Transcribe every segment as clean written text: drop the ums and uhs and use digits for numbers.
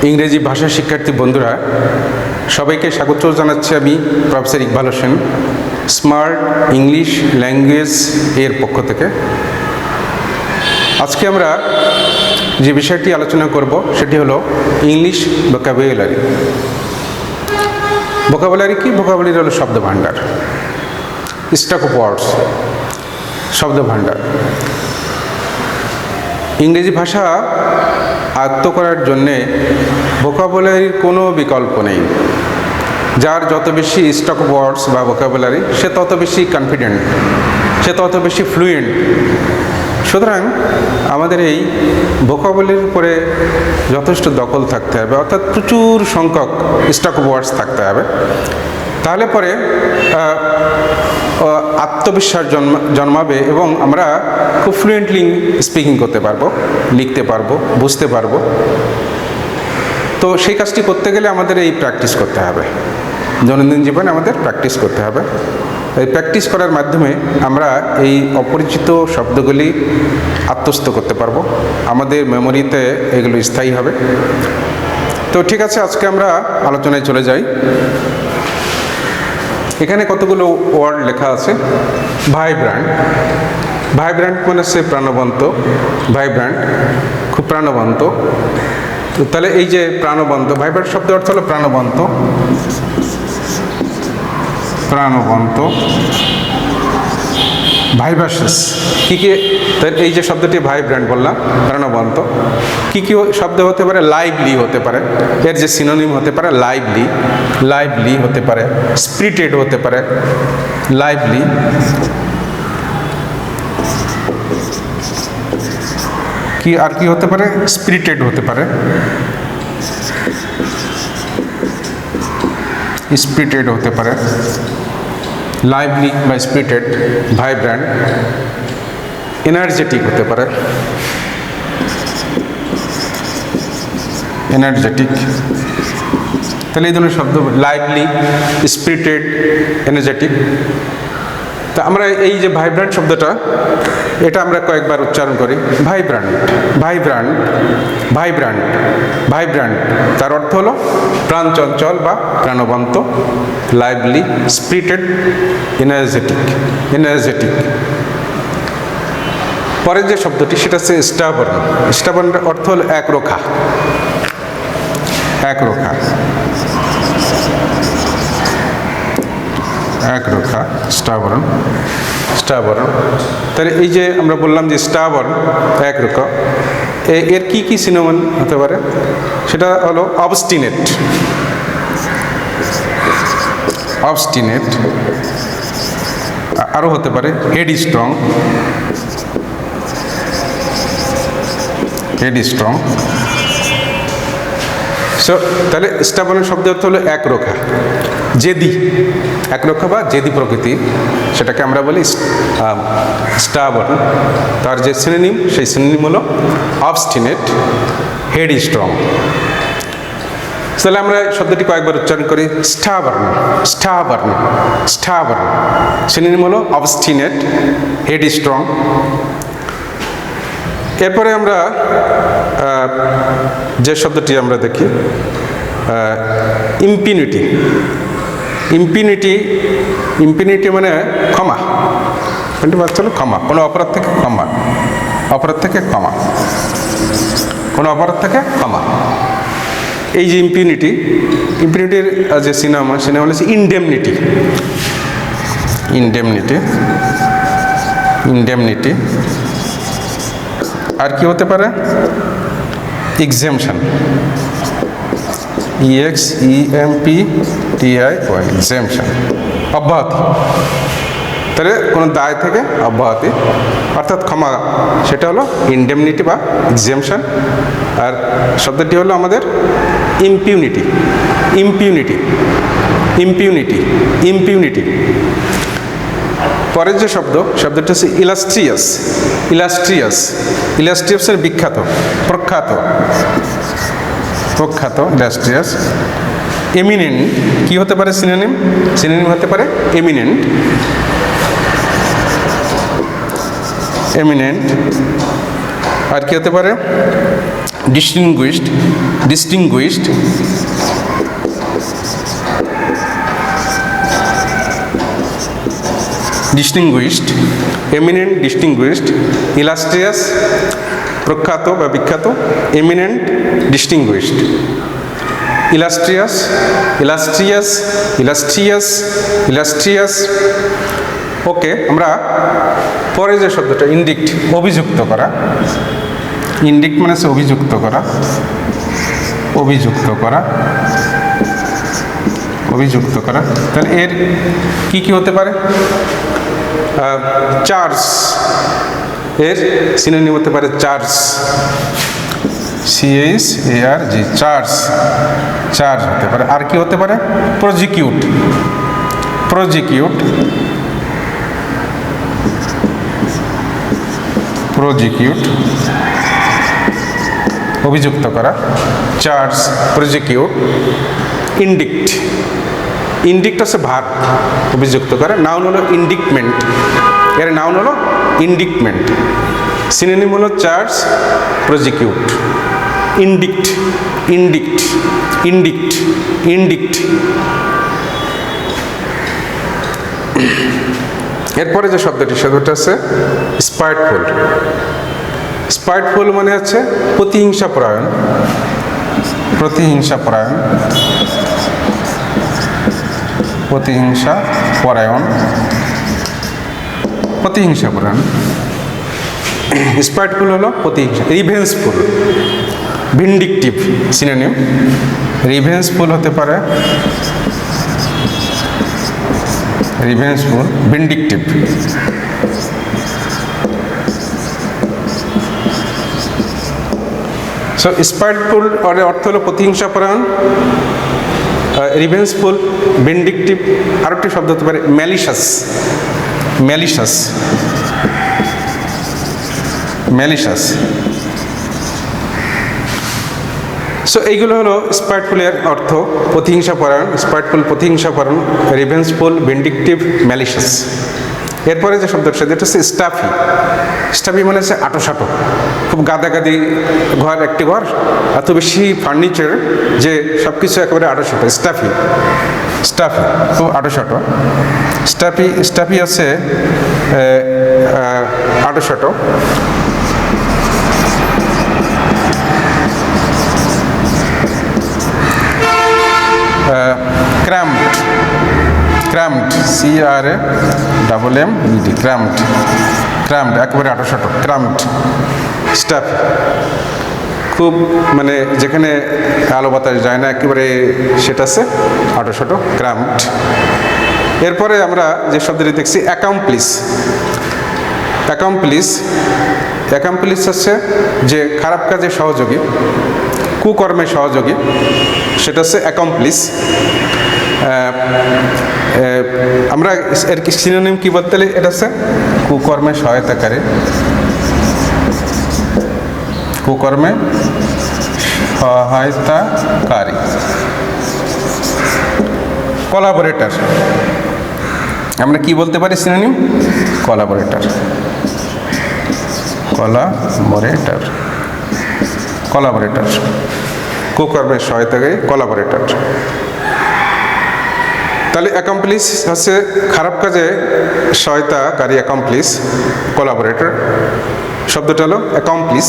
ইংরেজি ভাষা শিক্ষার্থী বন্ধুরা সবাইকে স্বাগত জানাচ্ছি। আমি professor Iqbal Hossain, smart English language এর পক্ষ থেকে। আজকে আমরা যে বিষয়টি আলোচনা করব সেটি হলো ইংলিশ ভোকাবুলারি। ভোকাবুলারি কি? ভোকাবুলারি হলো শব্দ ভাণ্ডার, স্টক অফ ওয়ার্ডস, শব্দ ভাণ্ডার। ইংরেজি ভাষা আয়ত্ত করার জন্যে ভোকাবুলারির কোনো বিকল্প নেই। যার যত বেশি স্টক অফ ওয়ার্ডস বা ভোকাবুলারি, সে তত বেশি কনফিডেন্ট, সে তত বেশি ফ্লুয়েন্ট। সুতরাং আমাদের এই ভোকাবুলারির উপরে যথেষ্ট দখল থাকতে হবে, অর্থাৎ প্রচুর সংখ্যক স্টক অফ ওয়ার্ডস থাকতে হবে। তাহলে পরে আত্মবিশ্বাস জন্মাবে এবং আমরা খুব ফ্লুয়েন্টলি স্পিকিং করতে পারবো, লিখতে পারবো, বুঝতে পারবো। তো সেই কাজটি করতে গেলে আমাদের এই প্র্যাকটিস করতে হবে, দৈনন্দিন জীবনে আমাদের প্র্যাকটিস করতে হবে। এই প্র্যাকটিস করার মাধ্যমে আমরা এই অপরিচিত শব্দগুলি আত্মস্থ করতে পারবো, আমাদের মেমোরিতে এগুলো স্থায়ী হবে। তো ঠিক আছে, আজকে আমরা আলোচনায় চলে যাই। এখানে কতগুলো ওয়ার্ড লেখা আছে। ভাইব্রান্ট, ভাইব্রান্ট মানে হচ্ছে প্রাণবন্ত, ভাইব্রান্ট খুব প্রাণবন্ত। তো তাহলে এই যে প্রাণবন্ত, ভাইব্রান্ট শব্দের অর্থ হলো প্রাণবন্ত, প্রাণবন্ত, ভাইব্রাসিস। কী কী? এই যে শব্দটি ভাইব্রান্ট বললাম, প্রাণবন্ত। কী কী শব্দ হতে পারে? লাইভলি হতে পারে, এর যে সিনোনিম হতে পারে লাইভলি, লাইভলি হতে পারে, স্পিরিটেড হতে পারে, লাইভলি। কি আর কি হতে পারে? স্পিরিটেড হতে পারে, স্পিরিটেড হতে পারে, লাইভলি বা স্পিরিটেড, ভাইব্রান্ট। এনার্জেটিক হতে পারে, এনার্জেটিক। তাহলে এই ধরনের শব্দ লাইভলি, স্পিরিটেড, এনার্জেটিক। তা আমরা এই যে ভাইব্রান্ট শব্দটা, এটা আমরা কয়েকবার উচ্চারণ করি। Vibrant, vibrant, vibrant, vibrant. তার অর্থ হলো প্রাণচঞ্চল বা প্রাণবন্ত, লাইভলি, স্পিরিটেড, এনার্জেটিক, এনার্জেটিক। পরের যে শব্দটি সেটা হচ্ছে স্টাবর্ন। স্টাবর্নের অর্থ হলো একরোখা, একরোখা, একরোখা, স্টাবর্ন, স্টাবর্ন। তাহলে এই যে আমরা বললাম যে স্টাবর্ন, একরোখা, এর কি কি সিনোনিম হতে পারে? সেটা হলো অবস্টিনেট, অবস্টিনেট। আরও হতে পারে হেডস্ট্রং, হেডস্ট্রং। সো তাহলে স্টাবর্নের শব্দ অর্থ হলো একরোখা, জেদি, একরোখা বা জেদি প্রকৃতি, সেটাকে আমরা বলি স্টাবর্ন। তার যে সিনোনিম, সেই সিনোনিম হলো অবস্টিনেট, হেডস্ট্রং। তাহলে আমরা শব্দটি কয়েকবার উচ্চারণ করি। Stubborn, stubborn, stubborn. সিনোনিম হলো অবস্টিনেট, হেডস্ট্রং। এরপরে আমরা যে শব্দটি আমরা দেখি ইম্পিউনিটি। ইম্পিউনিটি, ইম্পিউনিটি মানে ক্ষমা, হলো ক্ষমা, কোনো অপরাধ থেকে ক্ষমা, অপরাধ থেকে ক্ষমা, কোনো অপরাধ থেকে ক্ষমা। এই যে ইম্পিউনিটি, ইম্পিউনিটির যে সিনেমা হচ্ছে ইনডেমনিটি, ইনডেমনিটি, ইনডেমনিটি। আর কি হতে পারে? এক্সেমশন, EXEMPTION, এক্সেমশন, অব্যাহতি। তাহলে কোনো দায় থেকে অব্যাহতি, অর্থাৎ ক্ষমা, সেটা হলো ইনডেমনিটি বা এক্সেমশন। আর শব্দটি হলো আমাদের ইম্পিউনিটি, ইম্পিউনিটি, ইম্পিউনিটি, ইম্পিউনিটি। পরের যে শব্দটি হচ্ছে ইলাস্ট্রিয়াস, ইলাস্ট্রিয়াস, ইলাস্ট্রিয়াসের বিখ্যাত, প্রখ্যাত, প্রখ্যাত, ইলাস্ট্রিয়াস। এমিনেন্ট, কি হতে পারে সিনোনিম? সিনোনিম হতে পারে এমিনেন্ট, এমিনেন্ট। আর কি হতে পারে? distinguished, distinguished, distinguished, eminent, distinguished, illustrious, প্রখ্যাত বা বিখ্যাত, eminent, distinguished, illustrious, illustrious, illustrious, illustrious. ওকে, আমরা পরে যে শব্দটা ইন্ডিক্ট, অভিযুক্ত করা, ইন্ডিক্ট মানে হচ্ছে অভিযুক্ত করা, অভিযুক্ত করা, অভিযুক্ত করা। তাহলে এর কি কি হতে পারে? চার্জ, এর সিনোনিম হতে পারে চার্জ, CHARG, চার্জ, চার্জ হতে পারে। আর কি হতে পারে? প্রজিকিউট, প্রজিকিউট, প্রজিকিউট, অভিযুক্ত করা, চার্জ, প্রজিকিউট। ইন্ডিক্ট, ইন্ডিক্ট হচ্ছে ভার্ব, অভিযুক্ত করা। নাউন হলো ইন্ডিক্টমেন্ট, এর নাউন হলো ইন্ডিক্টমেন্ট। সিনোনিম হলো চার্জ, প্রজিকিউট। ইন্ডিক্ট, ইন্ডিক্ট, ইন্ডিক্ট, ইন্ডিক্ট। এরপরে যে শব্দটি, সেটা হচ্ছে স্পাইটফুল। স্পাইটফুল মানে হচ্ছে প্রতিহিংসা পরায়ণ, প্রতিহিংসা পরায়ণ, প্রতিহিংসা পরায়ণ, প্রতিহিংসা পরায়ণ। স্পাইটফুল হলো প্রতিহিংসা। Revengeful, vindictive synonym. রিভেঞ্জফুল হতে পারে, রিভেঞ্জফুল, ভিন্ডিকটিভ। সো স্পাইটফুল অর্থ হলো প্রতিহিংসা পরায়ণ, রিভেঞ্জফুল, ভিন্ডিকটিভ। আরেকটি শব্দ হতে পারে ম্যালিশাস, ম্যালিশাস, ম্যালিশাস। সো এইগুলো হলো স্পাইটফুলের অর্থ, প্রতিহিংসা পরায়ণ, স্পাইটফুল, প্রতিহিংসা পরায়ণ, রিভেঞ্জফুল, ভিন্ডিকটিভ, ম্যালিশাস। এরপরে যে শব্দটা, সেটা হচ্ছে স্টাফি। স্টাফি মানে হচ্ছে আটোসাটো, খুব গাদাগাদি ঘর, একটি ঘর এত বেশি ফার্নিচার যে সব কিছু একেবারে আটোসাটো। স্টাফি, স্টাফি, খুব আটোসাটো। স্টাফি, স্টাফি হচ্ছে আটোসাটো। ক্র্যাম্পড, ক্র্যাম্পড, CRAMMED, ক্র্যাম্পড, ক্র্যাম্পড, একেবারে আটোসাটো, ক্র্যাম্পড। স্টাফ, খুব মানে যেখানে আলো বাতাস যায় না একেবারে, সেটা আছে আটোসাটো, ক্র্যাম্পড। এরপরে আমরা যে শব্দটি দেখছি অ্যাকামপ্লিস। অ্যাকামপ্লিস, অ্যাকামপ্লিস হচ্ছে যে খারাপ কাজে সহযোগী, কুকর্মে সহযোগী, সেটা হচ্ছে অ্যাকমপ্লিস। আমরা এর কি সিনোনিম কি বলতে গেলে, এটা হচ্ছে কুকর্মে সহায়তাকারী, কুকর্মে সহায়তাকারী। কোলাবোরেটর, আমরা কি বলতে পারি সিনোনিম? কোলাবোরেটর, কোলাবোরেটর, কোলাবোরেটর, কুকর্মের সহায়তাকারী, কোলাবোরেটর। তাহলে অ্যাকমপ্লিস হচ্ছে খারাপ কাজে সহায়তাকারী, অ্যাকমপ্লিস, কোলাবোরেটর। শব্দটা হলো অ্যাকমপ্লিস,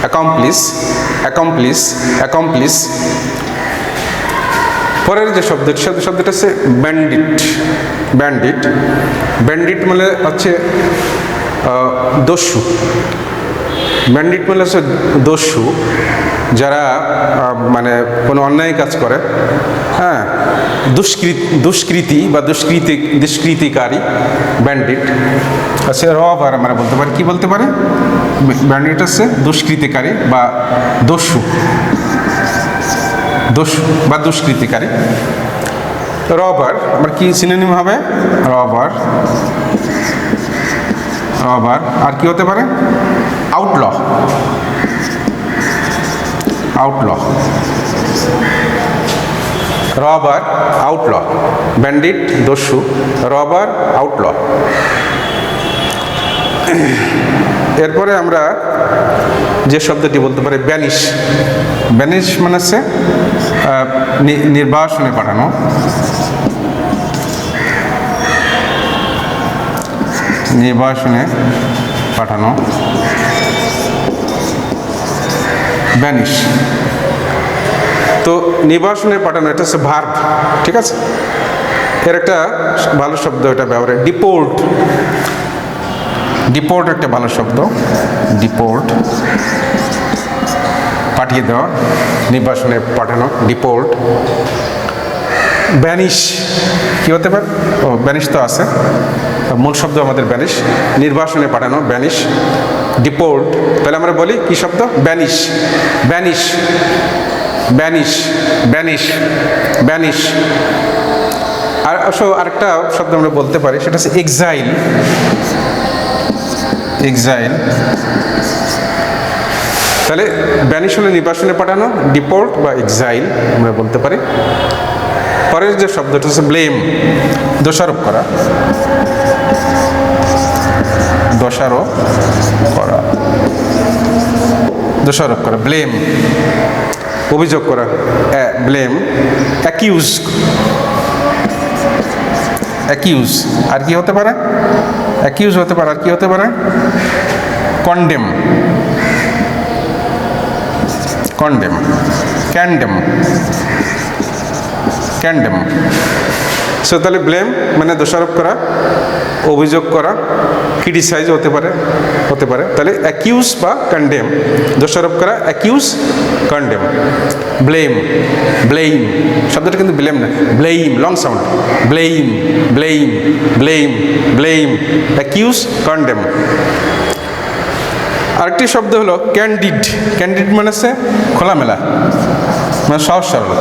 অ্যাকমপ্লিস, অ্যাকমপ্লিস, অ্যাকমপ্লিস। পরের যে শব্দটি, শব্দটা হচ্ছে ব্যান্ডিট। ব্যান্ডিট, ব্যান্ডিট মানে হচ্ছে দস্যু। ব্যান্ডিট মানে হচ্ছে দস্যু, যারা মানে কোনো অন্যায় কাজ করে, হ্যাঁ, দুষ্কৃতি বা দুষ্কৃতিকারী, ব্যান্ডিট। আচ্ছা, রবার আমরা বলতে পারি, কি বলতে পারে? ব্যান্ডিট হচ্ছে দুষ্কৃতিকারী বা দস্যু, দস্যু বা দুষ্কৃতিকারী। রবার আমার কি সিনোনিম হবে? Rubber, rubber. আর কি হতে পারে? Outlaw, outlaw, rubber, outlaw. Bandit দস্যু, রবার আউটল। এরপরে আমরা যে শব্দটি বলতে পারি ব্যানিশ। ব্যানিশ মানে হচ্ছে নির্বাসনে পাঠানো। নির্বাসনে পাঠানো, ব্যানিশ। তো নির্বাসনে পাঠানো এটা হচ্ছে ভার্ব, ঠিক আছে। এর একটা ভালো শব্দ এটা ব্যবহার, ডিপোর্ট। ডিপোর্ট একটা ভালো শব্দ, ডিপোর্ট, পাঠিয়ে দেওয়া, নির্বাসনে পাঠানো, ডিপোর্ট। ব্যানিশ কী হতে পারে? ও ব্যানিশ তো আছে, মূল শব্দ আমাদের ব্যানিশ, নির্বাসনে পাঠানো, ব্যানিশ, ডিপোর্ট। তাহলে আমরা বলি কি শব্দ? Banish, banish, banish, banish, banish. আর আরেকটা শব্দ আমরা বলতে পারি, সেটা হচ্ছে এক্সাইল। এক্সাইল। তাহলে ব্যানিশ হলে নির্বাসনে পাঠানো, ডিপোর্ট বা এক্সাইল আমরা বলতে পারি। পরের যে শব্দটা হচ্ছে ব্লেম, দোষারোপ করা। দোষারোপ করা, দোষারোপ করা, ব্লেম, অভিযোগ করা, ব্লেম। Accused, accused. আর কি হতে পারে? অ্যাকিউজ হতে পারে, আর কি হতে পারে? Condemn, condemn, condemn, condemn. So তাহলে ব্লেম মানে দোষারোপ করা, অভিযোগ করা, ক্রিটিসাইজ হতে পারে, হতে পারে। তাহলে অ্যাকিউজ বা কন্ডেম, দোষারোপ করা, অ্যাকিউজ, কন্ডেম। ব্লেম, ব্লেম শব্দটা কিন্তু ব্লেম না, blame, long sound, blame, blame, blame, blame, accuse, condemn. আরেকটি শব্দ হলো ক্যান্ডিড। ক্যান্ডিড মানে হচ্ছে খোলামেলা, মানে সহজ সরল,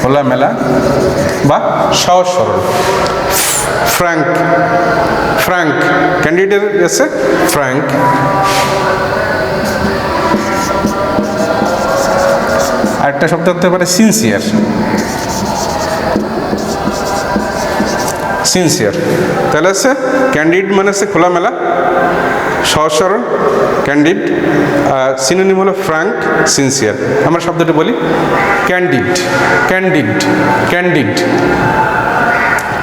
খোলামেলা বা সহজ সরল। ফ্র্যাঙ্ক, ফ্র্যাঙ্ক, ক্যান্ডিডের আছে ফ্র্যাঙ্ক। আরেকটা শব্দ হতে পারে সিনসিয়ার, সিনসিয়ার। তাহলে হচ্ছে ক্যান্ডিড মানে হচ্ছে খোলামেলা, সহজ সরল, ক্যান্ডিড। সিনোনিম হলো ফ্র্যাঙ্ক, সিনসিয়ার। আমরা শব্দটি বলি candid, candid, candid,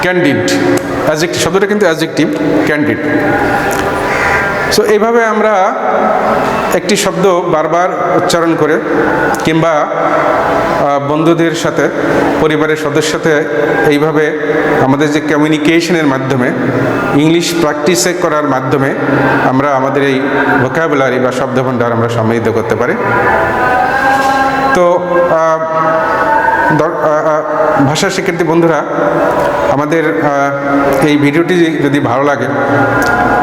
candid. Adjective, শব্দটা কিন্তু অ্যাডজেক্টিভ, ক্যান্ডিড। সো এইভাবে আমরা একটি শব্দ বারবার উচ্চারণ করে কিংবা বন্ধুদের সাথে, পরিবারের সদস্যের সাথে এইভাবে আমাদের যে কমিউনিকেশনের মাধ্যমে, ইংলিশ প্র্যাকটিস করার মাধ্যমে আমরা আমাদের এই ভোকাবুলারি বা শব্দভাণ্ডার আমরা সমৃদ্ধ করতে পারি। তো ভাষা শিক্ষার্থী বন্ধুরা, আমাদের এই ভিডিওটি যদি ভালো লাগে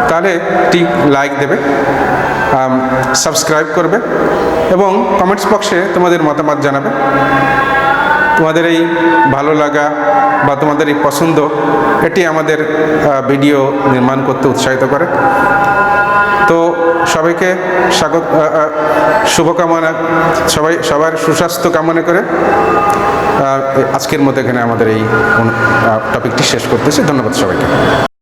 তাহলে একটি লাইক দেবে, সাবস্ক্রাইব করবে এবং কমেন্টস বক্সে তোমাদের মতামত জানাবে। তোমাদের এই ভালো লাগা বা তোমাদের এই পছন্দ, এটি আমাদের ভিডিও নির্মাণ করতে উৎসাহিত করে। তো সবাইকে স্বাগত, শুভকামনা, সবার সুস্বাস্থ্য কামনা করে আজকের মতো এখানে আমাদের এই টপিকটি শেষ করতেছি। ধন্যবাদ সবাইকে।